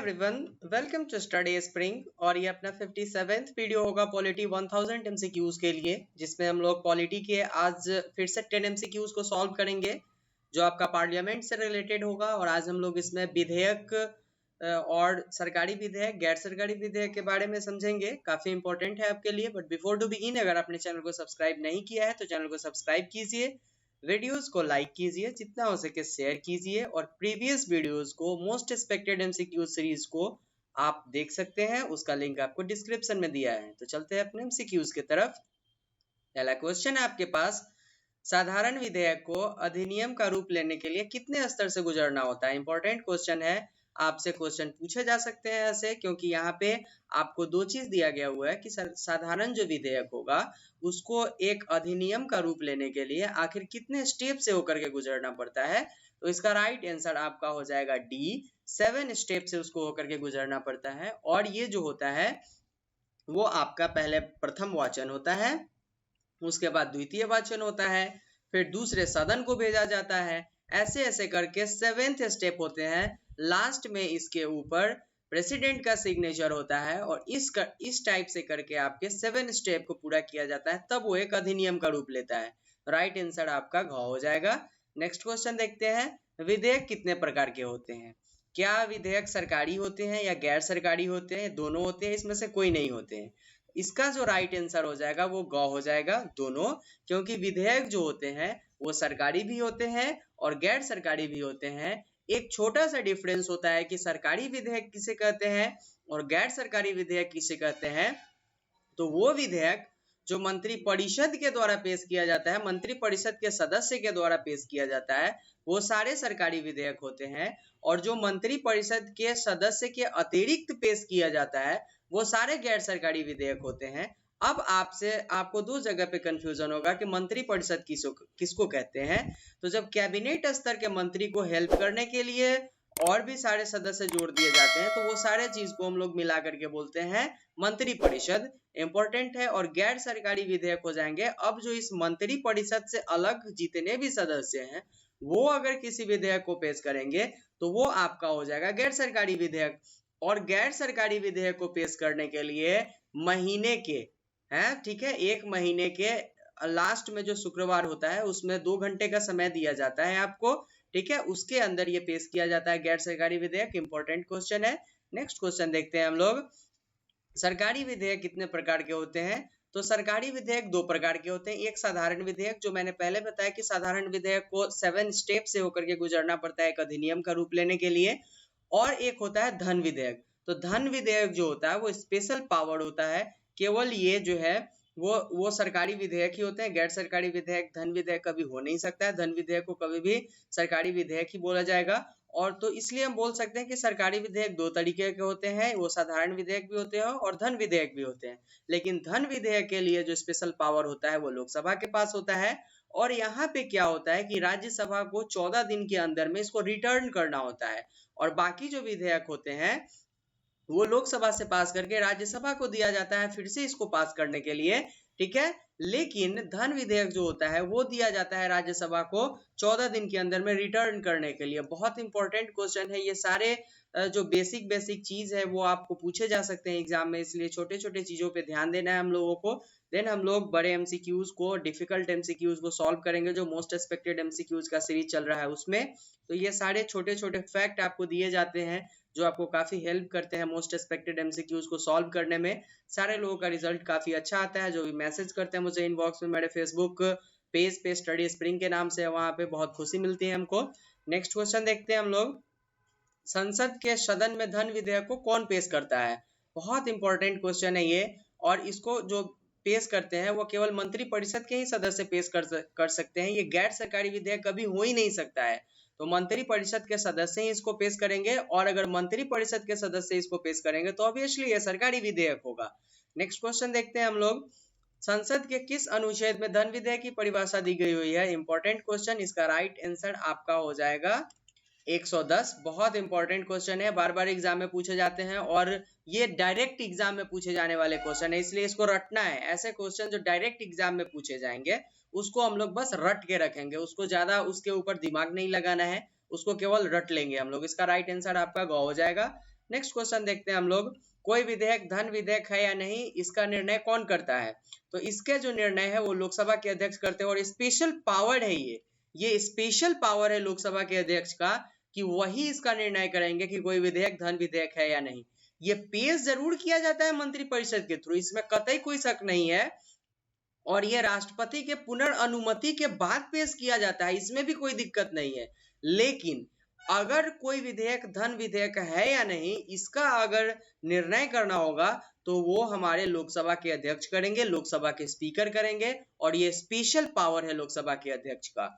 Everyone, welcome to study spring. और ये अपना 57th वीडियो होगा पॉलिटी 1000 एमसीक्यूज के लिए, जिसमें हम लोग पॉलिटी के आज फिर से 10 एमसीक्यूज को सॉल्व करेंगे जो आपका पार्लियामेंट से रिलेटेड होगा। और आज हम लोग इसमें विधेयक और सरकारी विधेयक, गैर सरकारी विधेयक के बारे में समझेंगे। काफी इंपॉर्टेंट है आपके लिए। बट बिफोर टू बिगिन, अगर आपने चैनल को सब्सक्राइब नहीं किया है तो चैनल को सब्सक्राइब कीजिए, वीडियोस को लाइक कीजिए, जितना हो सके शेयर कीजिए, और प्रीवियस वीडियोस को, मोस्ट एक्सपेक्टेड एमसीक्यू सीरीज को आप देख सकते हैं। उसका लिंक आपको डिस्क्रिप्शन में दिया है। तो चलते हैं अपने एमसीक्यूज की तरफ। पहला क्वेश्चन है आपके पास, साधारण विधेयक को अधिनियम का रूप लेने के लिए कितने स्तर से गुजरना होता है। इंपॉर्टेंट क्वेश्चन है, आपसे क्वेश्चन पूछे जा सकते हैं ऐसे, क्योंकि यहाँ पे आपको दो चीज दिया गया हुआ है कि साधारण जो विधेयक होगा उसको एक अधिनियम का रूप लेने के लिए आखिर कितने स्टेप से होकर के गुजरना पड़ता है। तो इसका राइट आंसर आपका हो जाएगा डी, 7 स्टेप से उसको होकर के गुजरना पड़ता है। और ये जो होता है वो आपका पहले प्रथम वाचन होता है, उसके बाद द्वितीय वाचन होता है, फिर दूसरे सदन को भेजा जाता है। ऐसे ऐसे करके 7th स्टेप होते हैं। लास्ट में इसके ऊपर प्रेसिडेंट का सिग्नेचर होता है और इस टाइप से करके आपके 7 स्टेप को पूरा किया जाता है, तब वो एक अधिनियम का रूप लेता है। राइट आंसर आपका घ हो जाएगा। नेक्स्ट क्वेश्चन देखते हैं, विधेयक कितने प्रकार के होते हैं। क्या विधेयक सरकारी होते हैं या गैर सरकारी होते हैं, दोनों होते हैं, इसमें से कोई नहीं होते हैं। इसका जो राइट आंसर हो जाएगा वो ग हो जाएगा, दोनों। क्योंकि विधेयक जो होते हैं वो सरकारी भी होते हैं और गैर सरकारी भी होते हैं। एक छोटा सा डिफरेंस होता है कि सरकारी विधेयक किसे कहते हैं और गैर सरकारी विधेयक किसे कहते हैं। तो वो विधेयक जो मंत्री परिषद के द्वारा पेश किया जाता है, मंत्री परिषद के सदस्य के द्वारा पेश किया जाता है, वो सारे सरकारी विधेयक होते हैं। और जो मंत्री परिषद के सदस्य के अतिरिक्त पेश किया जाता है वो सारे गैर सरकारी विधेयक होते हैं। अब आपको दो जगह पे कंफ्यूजन होगा कि मंत्री परिषद किसको कहते हैं। तो जब कैबिनेट स्तर के मंत्री को हेल्प करने के लिए और भी सारे सदस्य जोड़ दिए जाते हैं तो वो सारे चीज को हम लोग मिला करके बोलते हैं मंत्री परिषद। इंपॉर्टेंट है। और गैर सरकारी विधेयक हो जाएंगे अब जो इस मंत्री परिषद से अलग जितने भी सदस्य हैं वो अगर किसी विधेयक को पेश करेंगे तो वो आपका हो जाएगा गैर सरकारी विधेयक। और गैर सरकारी विधेयक को पेश करने के लिए महीने के हैं, ठीक है, एक महीने के लास्ट में जो शुक्रवार होता है उसमें 2 घंटे का समय दिया जाता है आपको, ठीक है, उसके अंदर ये पेश किया जाता है गैर सरकारी विधेयक। इंपॉर्टेंट क्वेश्चन है। नेक्स्ट क्वेश्चन देखते हैं हम लोग, सरकारी विधेयक कितने प्रकार के होते हैं। तो सरकारी विधेयक 2 प्रकार के होते हैं। एक साधारण विधेयक, जो मैंने पहले बताया कि साधारण विधेयक को 7 स्टेप से होकर के गुजरना पड़ता है एक अधिनियम का रूप लेने के लिए। और एक होता है धन विधेयक। तो धन विधेयक जो होता है वो स्पेशल पावर होता है, केवल ये जो है वो सरकारी विधेयक ही होते हैं। गैर सरकारी विधेयक, धन विधेयक कभी हो नहीं सकता है। धन विधेयक को कभी भी सरकारी विधेयक ही बोला जाएगा। और तो इसलिए हम बोल सकते हैं कि सरकारी विधेयक 2 तरीके के होते हैं, वो साधारण विधेयक भी होते हैं और धन विधेयक भी होते हैं। लेकिन धन विधेयक के लिए जो स्पेशल पावर होता है वो लोकसभा के पास होता है। और यहाँ पे क्या होता है कि राज्यसभा को 14 दिन के अंदर में इसको रिटर्न करना होता है। और बाकी जो विधेयक होते हैं वो लोकसभा से पास करके राज्यसभा को दिया जाता है फिर से इसको पास करने के लिए, ठीक है। लेकिन धन विधेयक जो होता है वो दिया जाता है राज्यसभा को 14 दिन के अंदर में रिटर्न करने के लिए। बहुत इंपॉर्टेंट क्वेश्चन है। ये सारे जो बेसिक चीज है वो आपको पूछे जा सकते हैं एग्जाम में, इसलिए छोटे छोटे चीजों पे ध्यान देना है हम लोगों को। देन हम लोग बड़े एमसीक्यूज को, डिफिकल्ट एमसीक्यूज को सॉल्व करेंगे जो मोस्ट एक्सपेक्टेड एमसीक्यूज का सीरीज चल रहा है उसमें। तो ये सारे छोटे छोटे फैक्ट आपको दिए जाते हैं जो आपको काफी हेल्प करते हैं मोस्ट एक्सपेक्टेड एमसीक्यूज को सॉल्व करने में। सारे लोगों का रिजल्ट काफी अच्छा आता है। जो भी मैसेज करते हैं मुझे इनबॉक्स में, मेरे फेसबुक पेज पे स्टडी स्प्रिंग के नाम से, वहां पे बहुत खुशी मिलती है हमको। नेक्स्ट क्वेश्चन देखते हैं हम लोग, संसद के सदन में धन विधेयक को कौन पेश करता है। बहुत इंपॉर्टेंट क्वेश्चन है ये। और इसको जो पेश करते हैं वो केवल मंत्री परिषद के ही सदस्य पेश कर सकते हैं। ये गैर सरकारी विधेयक कभी हो ही नहीं सकता है। तो मंत्री परिषद के सदस्य ही इसको पेश करेंगे। और अगर मंत्री परिषद के सदस्य इसको पेश करेंगे तो ऑब्वियसली ये सरकारी विधेयक होगा। नेक्स्ट क्वेश्चन देखते हैं हम लोग, संसद के किस अनुच्छेद में धन विधेयक की परिभाषा दी गई हुई है। Important question. इसका राइट आंसर आपका हो जाएगा 110। बहुत इंपॉर्टेंट क्वेश्चन है, बार बार एग्जाम में पूछे जाते हैं और ये डायरेक्ट एग्जाम में पूछे जाने वाले क्वेश्चन है, इसलिए इसको रटना है। ऐसे क्वेश्चन जो डायरेक्ट एग्जाम में पूछे जाएंगे उसको हम लोग बस रट के रखेंगे, उसको ज्यादा उसके ऊपर दिमाग नहीं लगाना है, उसको केवल रट लेंगे हम लोग। इसका राइट आंसर आपका ग हो जाएगा। नेक्स्ट क्वेश्चन देखते हैं हम लोग, कोई विधेयक धन विधेयक है या नहीं, इसका निर्णय कौन करता है? तो इसके जो निर्णय है वो लोकसभा के अध्यक्ष करते हैं और स्पेशल पावर है ये स्पेशल पावर है लोकसभा के अध्यक्ष का कि वही इसका निर्णय करेंगे कि कोई विधेयक धन विधेयक है या नहीं। ये पेश जरूर किया जाता है मंत्रिपरिषद के थ्रू, इसमें कतई कोई शक नहीं है, और ये राष्ट्रपति के पुनर्अनुमति के बाद पेश किया जाता है, इसमें भी कोई दिक्कत नहीं है। लेकिन अगर कोई विधेयक धन विधेयक है या नहीं, इसका अगर निर्णय करना होगा तो वो हमारे लोकसभा के अध्यक्ष करेंगे, लोकसभा के स्पीकर करेंगे, और ये स्पेशल पावर है लोकसभा के अध्यक्ष का।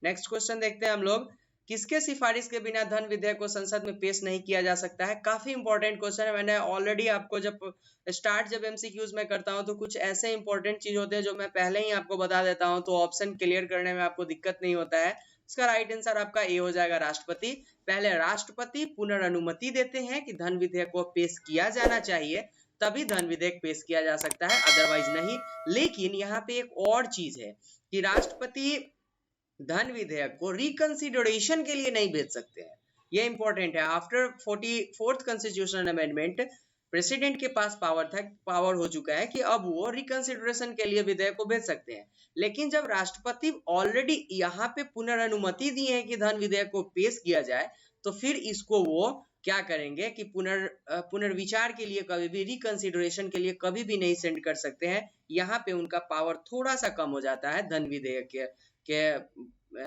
नेक्स्ट क्वेश्चन देखते हैं हम लोग, किसके सिफारिश के बिना धन विधेयक को संसद में पेश नहीं किया जा सकता है? काफी इंपॉर्टेंट क्वेश्चन है। मैंने ऑलरेडी आपको जब एमसीक्यूज में करता हूं तो कुछ ऐसे इंपॉर्टेंट चीज होते हैं जो मैं पहले ही आपको बता देता हूं, तो ऑप्शन क्लियर करने में आपको दिक्कत नहीं होता है। इसका राइट आंसर आपका ए हो जाएगा, राष्ट्रपति। पहले राष्ट्रपति पुनर्अनुमति देते हैं कि धन विधेयक को पेश किया जाना चाहिए, तभी धन विधेयक पेश किया जा सकता है, अदरवाइज नहीं। लेकिन यहाँ पे एक और चीज है कि राष्ट्रपति धन विधेयक को रिकंसिडरेशन के लिए नहीं भेज सकते हैं, ये इंपॉर्टेंट है। After 44th constitutional amendment president के पास पावर हो चुका है कि अब वो रिकंसिडरेशन के लिए विधेयक को भेज सकते हैं। लेकिन जब राष्ट्रपति ऑलरेडी यहाँ पे पुनर्अनुमति दी है कि धन विधेयक को पेश किया जाए, तो फिर इसको वो क्या करेंगे कि पुनर्विचार के लिए कभी भी, रिकंसिडरेशन के लिए कभी भी नहीं सेंड कर सकते हैं। यहाँ पे उनका पावर थोड़ा सा कम हो जाता है धन विधेयक के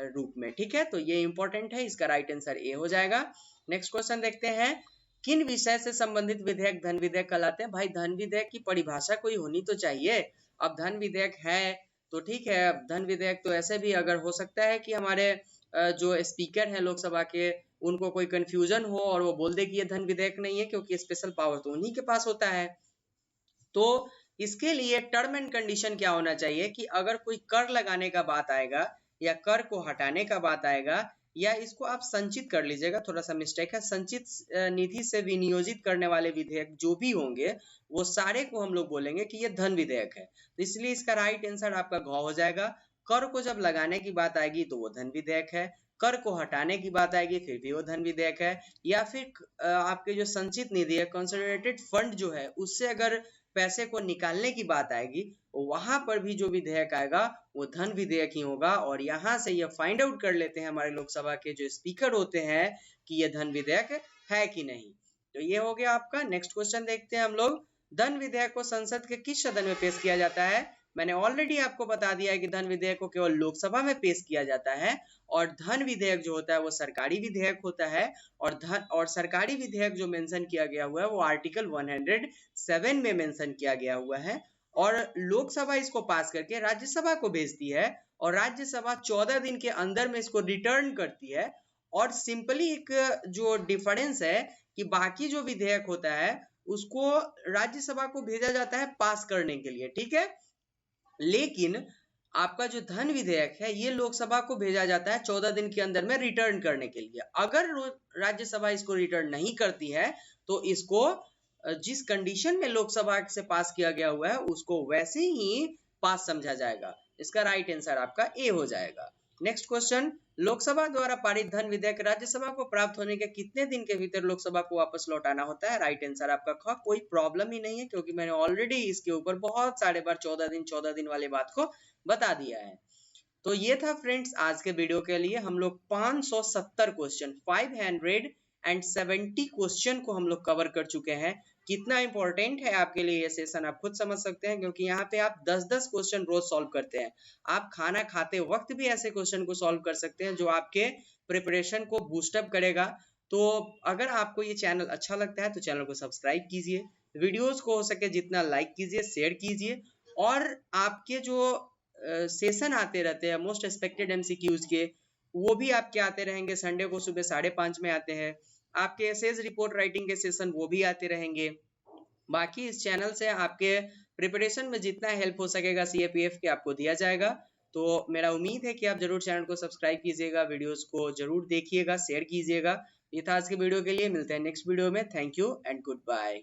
रूप में, ठीक है। तो ये इंपॉर्टेंट है, इसका राइट आंसर ए हो जाएगा। नेक्स्ट क्वेश्चन देखते हैं, किन विषय से संबंधित विधेयक धन विधेयक कहलाते हैं? भाई धन विधेयक की परिभाषा कोई होनी तो चाहिए। अब धन विधेयक है तो ठीक है, धन विधेयक तो ऐसे भी अगर हो सकता है कि हमारे जो स्पीकर हैं लोकसभा के, उनको कोई कंफ्यूजन हो और वो बोल दे कि ये धन विधेयक नहीं है, क्योंकि स्पेशल पावर तो उन्हीं के पास होता है। तो इसके लिए टर्म एंड कंडीशन क्या होना चाहिए कि अगर कोई कर लगाने का बात आएगा या कर को हटाने का बात आएगा, या इसको आप संचित कर लीजिएगा, थोड़ा सा मिस्टेक है, संचित निधि से विनियोजित करने वाले विधेयक जो भी होंगे वो सारे को हम लोग बोलेंगे कि ये धन विधेयक है। तो इसलिए इसका राइट आंसर आपका घ हो जाएगा। कर को जब लगाने की बात आएगी तो वो धन विधेयक है, कर को हटाने की बात आएगी फिर भी वो धन विधेयक है, या फिर आपके जो संचित निधि है, कंसोलिडेटेड फंड जो है, उससे अगर पैसे को निकालने की बात आएगी, वहां पर भी जो विधेयक आएगा वो धन विधेयक ही होगा। और यहाँ से ये फाइंड आउट कर लेते हैं हमारे लोकसभा के जो स्पीकर होते हैं कि ये धन विधेयक है कि नहीं। तो ये हो गया आपका। नेक्स्ट क्वेश्चन देखते हैं हम लोग, धन विधेयक को संसद के किस सदन में पेश किया जाता है? मैंने ऑलरेडी आपको बता दिया है कि धन विधेयक को केवल लोकसभा में पेश किया जाता है, और धन विधेयक जो होता है वो सरकारी विधेयक होता है, और सरकारी विधेयक जो मेंशन किया गया हुआ है वो आर्टिकल 107 में मेंशन किया गया हुआ है। और लोकसभा इसको पास करके राज्यसभा को भेजती है, और राज्यसभा 14 दिन के अंदर में इसको रिटर्न करती है। और सिंपली एक जो डिफरेंस है कि बाकी जो विधेयक होता है उसको राज्यसभा को भेजा जाता है पास करने के लिए, ठीक है। लेकिन आपका जो धन विधेयक है ये लोकसभा को भेजा जाता है 14 दिन के अंदर में रिटर्न करने के लिए। अगर राज्यसभा इसको रिटर्न नहीं करती है तो इसको जिस कंडीशन में लोकसभा से पास किया गया हुआ है उसको वैसे ही पास समझा जाएगा। इसका राइट आंसर आपका ए हो जाएगा। नेक्स्ट क्वेश्चन, लोकसभा द्वारा पारित धन विधेयक राज्यसभा को प्राप्त होने के कितने दिन के भीतर लोकसभा को वापस लौटाना होता है? राइट आंसर आपका ख। कोई प्रॉब्लम ही नहीं है, क्योंकि मैंने ऑलरेडी इसके ऊपर बहुत सारे बार 14 दिन वाले बात को बता दिया है। तो ये था फ्रेंड्स आज के वीडियो के लिए। हम लोग 570 क्वेश्चन, 570 क्वेश्चन को हम लोग कवर कर चुके हैं। कितना इंपॉर्टेंट है आपके लिए ये सेशन आप खुद समझ सकते हैं, क्योंकि यहाँ पे आप 10-10 क्वेश्चन रोज सॉल्व करते हैं। आप खाना खाते वक्त भी ऐसे क्वेश्चन को सॉल्व कर सकते हैं जो आपके प्रिपरेशन को बूस्टअप करेगा। तो अगर आपको ये चैनल अच्छा लगता है तो चैनल को सब्सक्राइब कीजिए, वीडियोस को हो सके जितना लाइक कीजिए, शेयर कीजिए, और आपके जो सेशन आते रहते हैं मोस्ट एक्सपेक्टेड एमसीक्यूज के, वो भी आपके आते रहेंगे। संडे को सुबह 5:30 में आते हैं। आपके एसेज रिपोर्ट राइटिंग के सेशन वो भी आते रहेंगे। बाकी इस चैनल से आपके प्रिपरेशन में जितना हेल्प हो सकेगा सीएपीएफ के आपको दिया जाएगा। तो मेरा उम्मीद है कि आप जरूर चैनल को सब्सक्राइब कीजिएगा, वीडियोस को जरूर देखिएगा, शेयर कीजिएगा। ये था आज के वीडियो के लिए। मिलते हैं नेक्स्ट वीडियो में। Thank you and good bye.